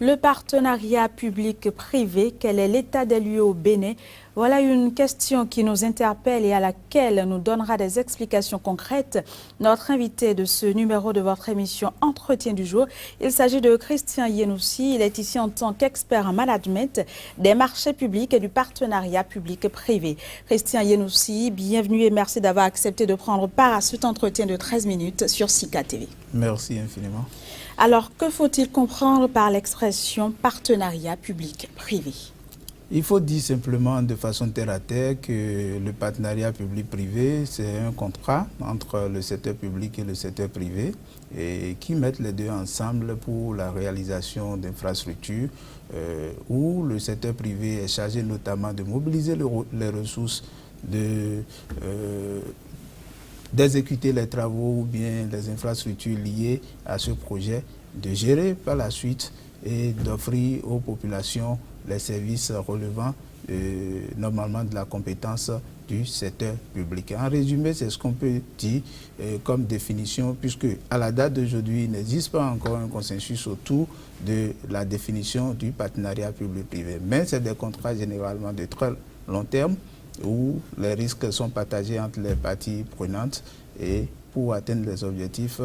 Le partenariat public-privé, quel est l'état des lieux au Bénin? Voilà une question qui nous interpelle et à laquelle nous donnera des explications concrètes notre invité de ce numéro de votre émission Entretien du jour. Il s'agit de Christian Yenoussi. Il est ici en tant qu'expert en management des marchés publics et du partenariat public-privé. Christian Yenoussi, bienvenue et merci d'avoir accepté de prendre part à cet entretien de 13 minutes sur Sika TV. Merci infiniment. Alors, que faut-il comprendre par l'expression partenariat public-privé? Il faut dire simplement de façon terre à terre que le partenariat public-privé, c'est un contrat entre le secteur public et le secteur privé et qui mettent les deux ensemble pour la réalisation d'infrastructures où le secteur privé est chargé notamment de mobiliser les ressources, d'exécuter les travaux ou bien les infrastructures liées à ce projet, de gérer par la suite et d'offrir aux populations les services relevant normalement de la compétence du secteur public. En résumé, c'est ce qu'on peut dire comme définition, puisque à la date d'aujourd'hui, il n'existe pas encore un consensus autour de la définition du partenariat public-privé. Mais c'est des contrats généralement de très long terme où les risques sont partagés entre les parties prenantes et pour atteindre les objectifs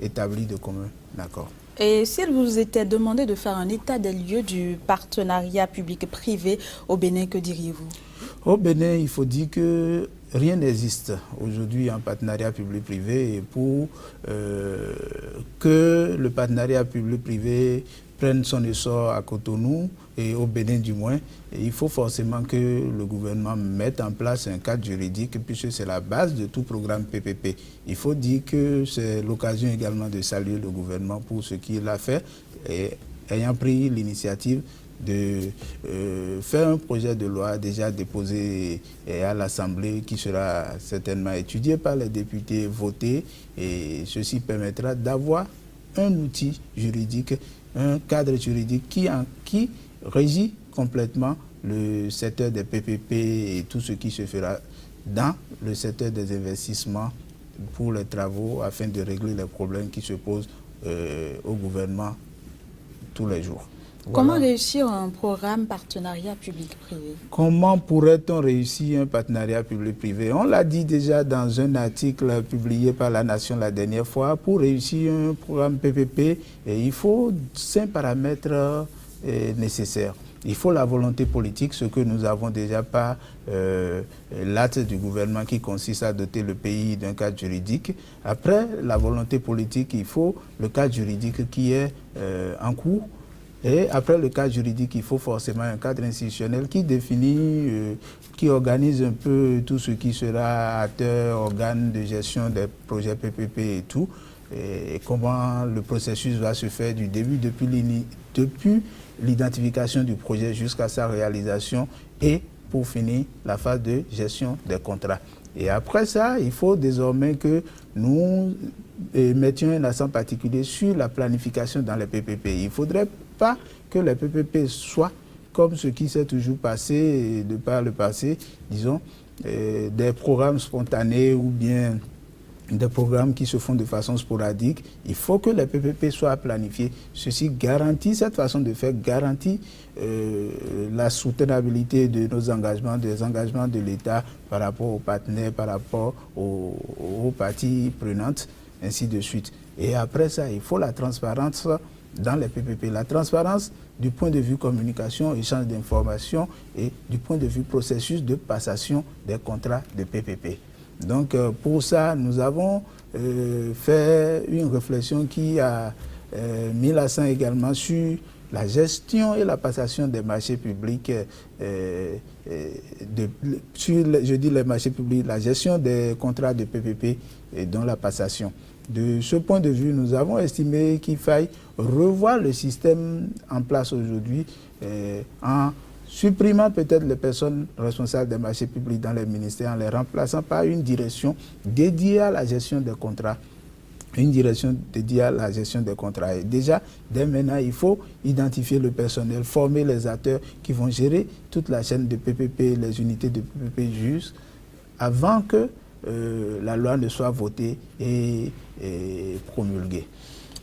établis de commun accord. Et s'il vous était demandé de faire un état des lieux du partenariat public-privé au Bénin, que diriez-vous? Au Bénin, il faut dire que rien n'existe aujourd'hui en partenariat public-privé et pour que le partenariat public-privé prenne son essor à Cotonou et au Bénin du moins, et il faut forcément que le gouvernement mette en place un cadre juridique puisque c'est la base de tout programme PPP. Il faut dire que c'est l'occasion également de saluer le gouvernement pour ce qu'il a fait et ayant pris l'initiative de faire un projet de loi déjà déposé à l'Assemblée qui sera certainement étudié par les députés, voté, et ceci permettra d'avoir un outil juridique, un cadre juridique qui régit complètement le secteur des PPP et tout ce qui se fera dans le secteur des investissements pour les travaux afin de régler les problèmes qui se posent au gouvernement tous les jours. Comment réussir un programme partenariat public-privé? Comment pourrait-on réussir un partenariat public-privé? On l'a dit déjà dans un article publié par La Nation la dernière fois. Pour réussir un programme PPP, il faut 5 paramètres nécessaires. Il faut la volonté politique, ce que nous avons déjà par l'acte du gouvernement qui consiste à doter le pays d'un cadre juridique. Après la volonté politique, il faut le cadre juridique qui est en cours. Et après le cadre juridique, il faut forcément un cadre institutionnel qui définit, qui organise un peu tout ce qui sera acteur, organe de gestion des projets PPP et tout, et comment le processus va se faire du début, depuis l'identification du projet jusqu'à sa réalisation et pour finir la phase de gestion des contrats. Et après ça, il faut désormais que nous mettions un accent particulier sur la planification dans les PPP. Il ne faudrait pas que les PPP soient comme ce qui s'est toujours passé, de par le passé, disons, des programmes spontanés ou bien des programmes qui se font de façon sporadique. Il faut que les PPP soient planifiés. Ceci garantit, cette façon de faire garantit la soutenabilité de nos engagements, des engagements de l'État par rapport aux partenaires, par rapport aux parties prenantes, ainsi de suite. Et après ça, il faut la transparence dans les PPP. La transparence du point de vue communication, échange d'informations et du point de vue processus de passation des contrats de PPP. Donc pour ça, nous avons fait une réflexion qui a mis l'accent également sur la gestion et la passation des marchés publics, je dis les marchés publics, la gestion des contrats de PPP et dont la passation. De ce point de vue, nous avons estimé qu'il faille revoir le système en place aujourd'hui en supprimant peut-être les personnes responsables des marchés publics dans les ministères, en les remplaçant par une direction dédiée à la gestion des contrats. Une direction dédiée à la gestion des contrats. Et déjà, dès maintenant, il faut identifier le personnel, former les acteurs qui vont gérer toute la chaîne de PPP, les unités de PPP juste avant que la loi ne soit votée et promulguée.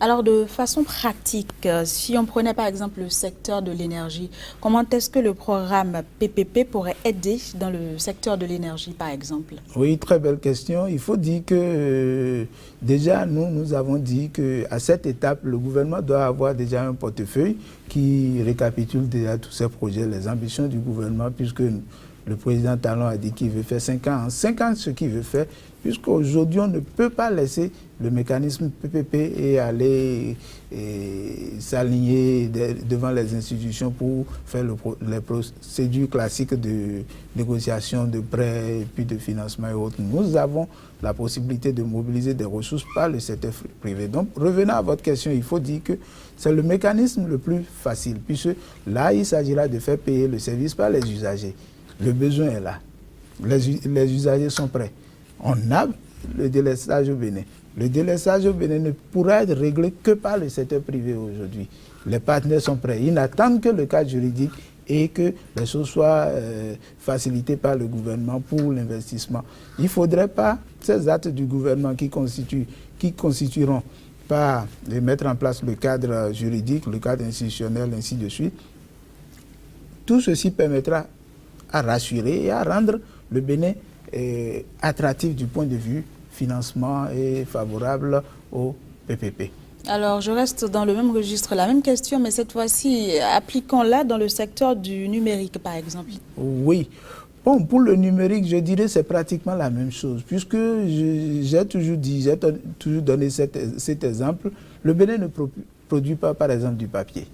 Alors, de façon pratique, si on prenait par exemple le secteur de l'énergie, comment est-ce que le programme PPP pourrait aider dans le secteur de l'énergie, par exemple? Oui, très belle question. Il faut dire que déjà, nous avons dit qu'à cette étape, le gouvernement doit avoir déjà un portefeuille qui récapitule déjà tous ces projets, les ambitions du gouvernement, puisque le président Talon a dit qu'il veut faire 5 ans. En 5 ans, ce qu'il veut faire, puisqu'aujourd'hui, on ne peut pas laisser le mécanisme PPP et aller s'aligner devant les institutions pour faire les procédures classiques de négociation de prêts, puis de financement et autres. Nous avons la possibilité de mobiliser des ressources par le secteur privé. Donc, revenant à votre question, il faut dire que c'est le mécanisme le plus facile, puisque là, il s'agira de faire payer le service par les usagers. Le besoin est là. Les usagers sont prêts. On a le délestage au Bénin. Le délestage au Bénin ne pourra être réglé que par le secteur privé aujourd'hui. Les partenaires sont prêts. Ils n'attendent que le cadre juridique et que les choses soient facilitées par le gouvernement pour l'investissement. Il ne faudrait pas ces actes du gouvernement qui constitueront par mettre en place le cadre juridique, le cadre institutionnel, ainsi de suite. Tout ceci permettra à rassurer et à rendre le Bénin attractif du point de vue financement et favorable au PPP. Alors, je reste dans le même registre, la même question, mais cette fois-ci, appliquons-la dans le secteur du numérique, par exemple. Oui. Bon, pour le numérique, je dirais que c'est pratiquement la même chose, puisque j'ai toujours donné cet exemple. Le Bénin ne produit pas, par exemple, du papier.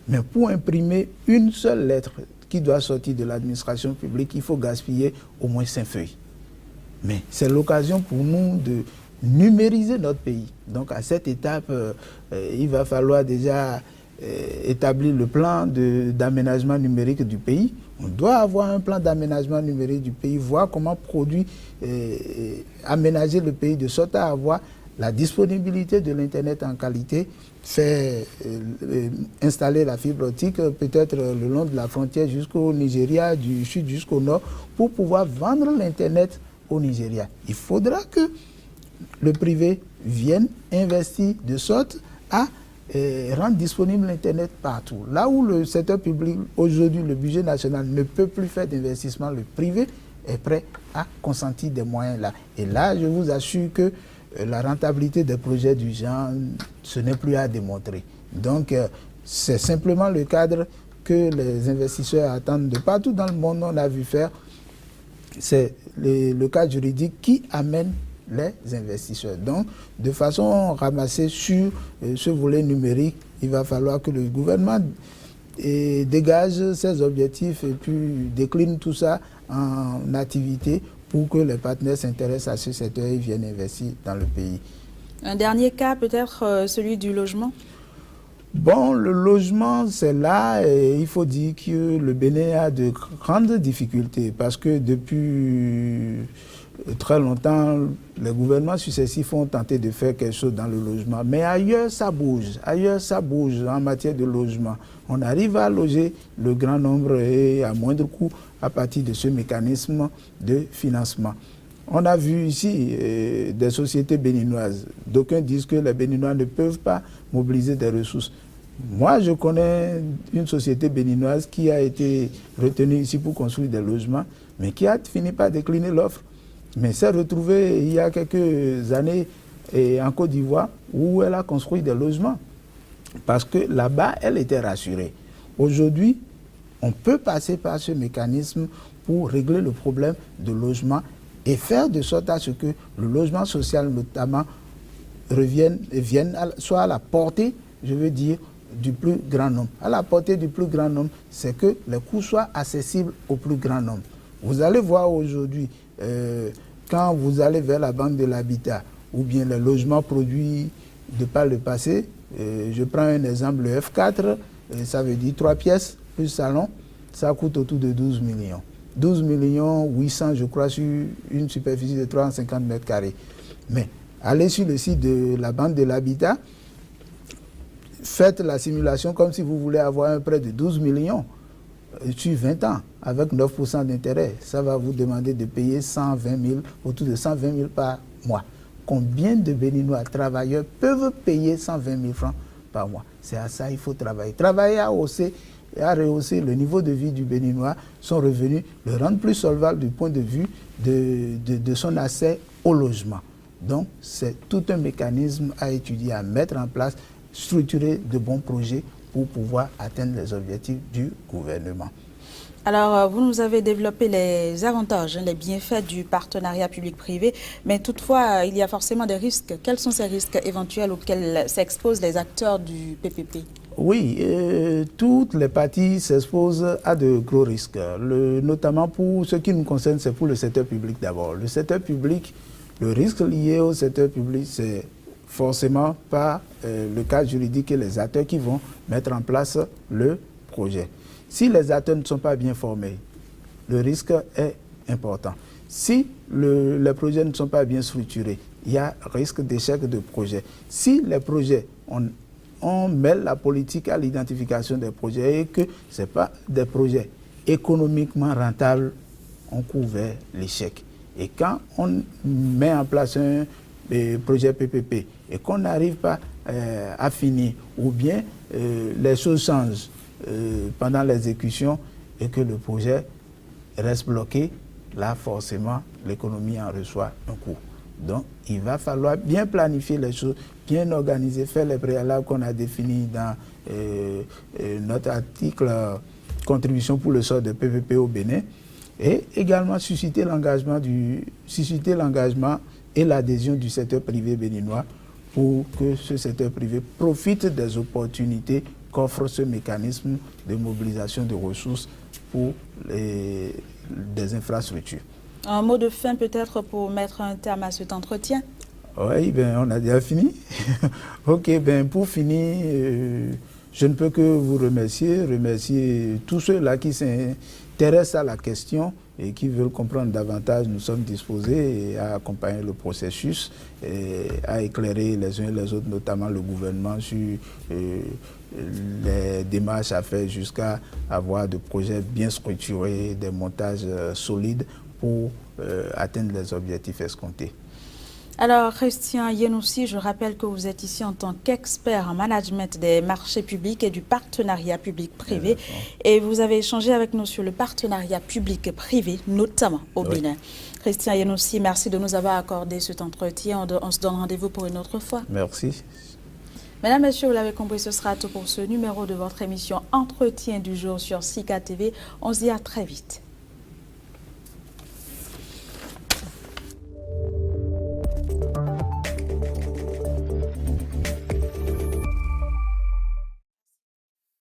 Mais pour imprimer une seule lettre qui doit sortir de l'administration publique, il faut gaspiller au moins 5 feuilles. Mais c'est l'occasion pour nous de numériser notre pays. Donc à cette étape, il va falloir déjà établir le plan d'aménagement numérique du pays. On doit avoir un plan d'aménagement numérique du pays, voir comment aménager le pays de sorte à avoir la disponibilité de l'Internet en qualité, installer la fibre optique peut-être le long de la frontière jusqu'au Nigeria, du sud jusqu'au nord, pour pouvoir vendre l'Internet au Nigeria. Il faudra que le privé vienne investir de sorte à rendre disponible l'Internet partout. Là où le secteur public, aujourd'hui, le budget national ne peut plus faire d'investissement, le privé est prêt à consentir des moyens là. Et là, je vous assure que la rentabilité des projets du genre, ce n'est plus à démontrer. Donc, c'est simplement le cadre que les investisseurs attendent de partout dans le monde. On a vu faire, c'est le cadre juridique qui amène les investisseurs. Donc, de façon ramassée sur ce volet numérique, il va falloir que le gouvernement dégage ses objectifs et puis décline tout ça en activité pour que les partenaires s'intéressent à ce secteur et viennent investir dans le pays. Un dernier cas, peut-être celui du logement? Bon, le logement, c'est là, et il faut dire que le Bénin a de grandes difficultés parce que depuis très longtemps, les gouvernements successifs ont tenté de faire quelque chose dans le logement. Mais ailleurs, ça bouge. Ailleurs, ça bouge en matière de logement. On arrive à loger le grand nombre et à moindre coût à partir de ce mécanisme de financement. On a vu ici des sociétés béninoises. D'aucuns disent que les Béninois ne peuvent pas mobiliser des ressources. Moi, je connais une société béninoise qui a été retenue ici pour construire des logements, mais qui a fini par décliner l'offre. Mais s'est retrouvée il y a quelques années en Côte d'Ivoire où elle a construit des logements. Parce que là-bas, elle était rassurée. Aujourd'hui, on peut passer par ce mécanisme pour régler le problème de logement et faire de sorte à ce que le logement social notamment soit à la portée, je veux dire, du plus grand nombre. À la portée du plus grand nombre, c'est que les coûts soient accessibles au plus grand nombre. Vous allez voir aujourd'hui, quand vous allez vers la banque de l'habitat ou bien les logements produits de par le passé, je prends un exemple, le F4, ça veut dire 3 pièces plus salon, ça coûte autour de 12 millions. 12 millions 800, je crois, sur une superficie de 350 mètres carrés. Mais allez sur le site de la banque de l'habitat, faites la simulation comme si vous voulez avoir un prêt de 12 millions sur 20 ans, avec 9% d'intérêt. Ça va vous demander de payer 120 000, autour de 120 000 par mois. combien de Béninois travailleurs peuvent payer 120 000 francs par mois. C'est à ça qu'il faut travailler. Travailler à rehausser le niveau de vie du Béninois, son revenu, le rendre plus solvable du point de vue de son accès au logement. Donc, c'est tout un mécanisme à étudier, à mettre en place, structurer de bons projets pour pouvoir atteindre les objectifs du gouvernement. Alors, vous nous avez développé les avantages, les bienfaits du partenariat public-privé, mais toutefois, il y a forcément des risques. Quels sont ces risques éventuels auxquels s'exposent les acteurs du PPP? Oui, toutes les parties s'exposent à de gros risques. Notamment pour ce qui nous concerne, c'est pour le secteur public d'abord. Le secteur public, le risque lié au secteur public, c'est forcément pas le cadre juridique et les acteurs qui vont mettre en place le projet. Si les acteurs ne sont pas bien formés, le risque est important. Si les projets ne sont pas bien structurés, il y a risque d'échec de projet. Si les projets, on mêle la politique à l'identification des projets et que ce n'est pas des projets économiquement rentables, on court vers l'échec. Et quand on met en place un projet PPP et qu'on n'arrive pas à finir, ou bien les choses changent pendant l'exécution et que le projet reste bloqué, là forcément l'économie en reçoit un coup. Donc il va falloir bien planifier les choses, bien organiser, faire les préalables qu'on a définis dans notre article contribution pour le sort de PPP au Bénin, et également susciter l'engagement et l'adhésion du secteur privé béninois pour que ce secteur privé profite des opportunités qu'offre ce mécanisme de mobilisation de ressources pour des infrastructures. Un mot de fin peut-être pour mettre un terme à cet entretien? Oui, on a déjà fini. Ok, pour finir, je ne peux que vous remercier tous ceux-là qui s'intéressent à la question et qui veulent comprendre davantage. Nous sommes disposés à accompagner le processus, et à éclairer les uns et les autres, notamment le gouvernement, sur les démarches à faire jusqu'à avoir de projets bien structurés, des montages solides pour atteindre les objectifs escomptés. Alors, Christian Yenoussi, je rappelle que vous êtes ici en tant qu'expert en management des marchés publics et du partenariat public-privé. Et vous avez échangé avec nous sur le partenariat public-privé, notamment au Bénin. Christian Yenoussi, merci de nous avoir accordé cet entretien. On se donne rendez-vous pour une autre fois. Merci. Mesdames, Messieurs, vous l'avez compris, ce sera tout pour ce numéro de votre émission Entretien du jour sur Sika TV. On se dit à très vite.